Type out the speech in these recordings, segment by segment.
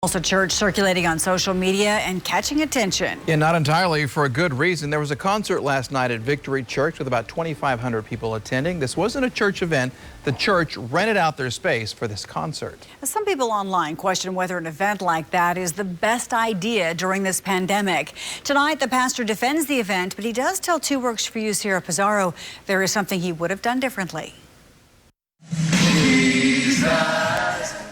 Also, church circulating on social media and catching attention. Yeah, not entirely for a good reason. There was a concert last night at Victory Church with about 2,500 people attending. This wasn't a church event. The church rented out their space for this concert. Some people online question whether an event like that is the best idea during this pandemic. Tonight, the pastor defends the event, but he does tell 2 Works For You Sierra Pizarro there is something he would have done differently.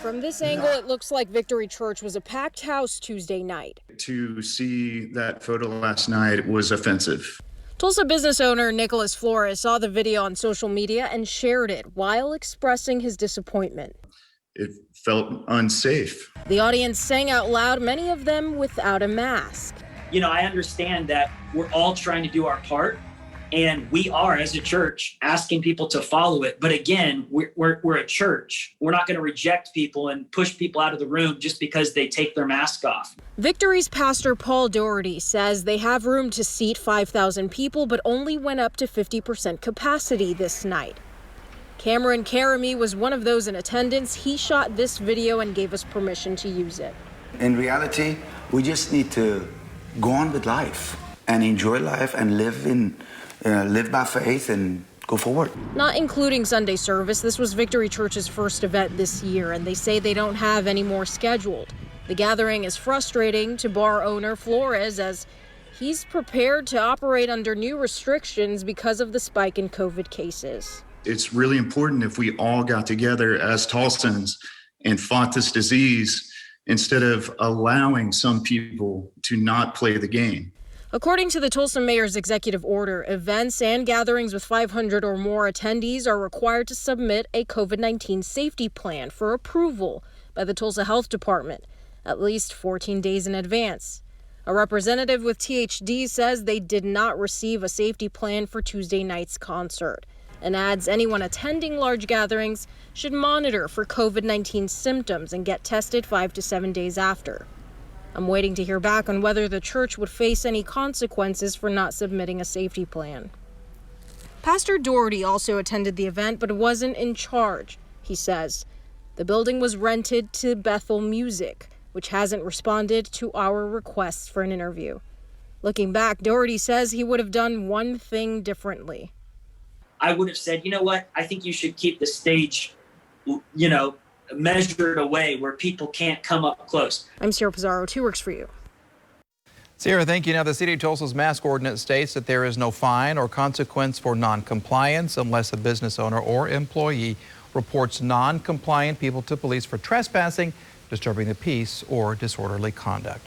From this angle, it looks like Victory Church was a packed house Tuesday night. To see that photo last night was offensive. Tulsa business owner Nicholas Flores saw the video on social media and shared it while expressing his disappointment. It felt unsafe. The audience sang out loud, many of them without a mask. You know, I understand that we're all trying to do our part, and we are, as a church, asking people to follow it. But again, we're a church. We're not going to reject people and push people out of the room just because they take their mask off. Victory's pastor Paul Doherty says they have room to seat 5,000 people, but only went up to 50% capacity this night. Cameron Karami was one of those in attendance. He shot this video and gave us permission to use it. In reality, we just need to go on with life and enjoy life and live by faith and go forward. Not including Sunday service, this was Victory Church's first event this year, and they say they don't have any more scheduled. The gathering is frustrating to bar owner Flores as he's prepared to operate under new restrictions because of the spike in COVID cases. It's really important if we all got together as Tulsans and fought this disease instead of allowing some people to not play the game. According to the Tulsa mayor's executive order, events and gatherings with 500 or more attendees are required to submit a COVID-19 safety plan for approval by the Tulsa Health Department at least 14 days in advance. A representative with THD says they did not receive a safety plan for Tuesday night's concert and adds anyone attending large gatherings should monitor for COVID-19 symptoms and get tested 5 to 7 days after. I'm waiting to hear back on whether the church would face any consequences for not submitting a safety plan. Pastor Doherty also attended the event, but wasn't in charge. He says the building was rented to Bethel Music, which hasn't responded to our requests for an interview. Looking back, Doherty says he would have done one thing differently. I would have said, you know what, I think you should keep the stage, measured away where people can't come up close. I'm Sierra Pizarro, 2 Works For You. Sierra, thank you. Now, the City of Tulsa's mask ordinance states that there is no fine or consequence for non-compliance unless a business owner or employee reports non-compliant people to police for trespassing, disturbing the peace, or disorderly conduct.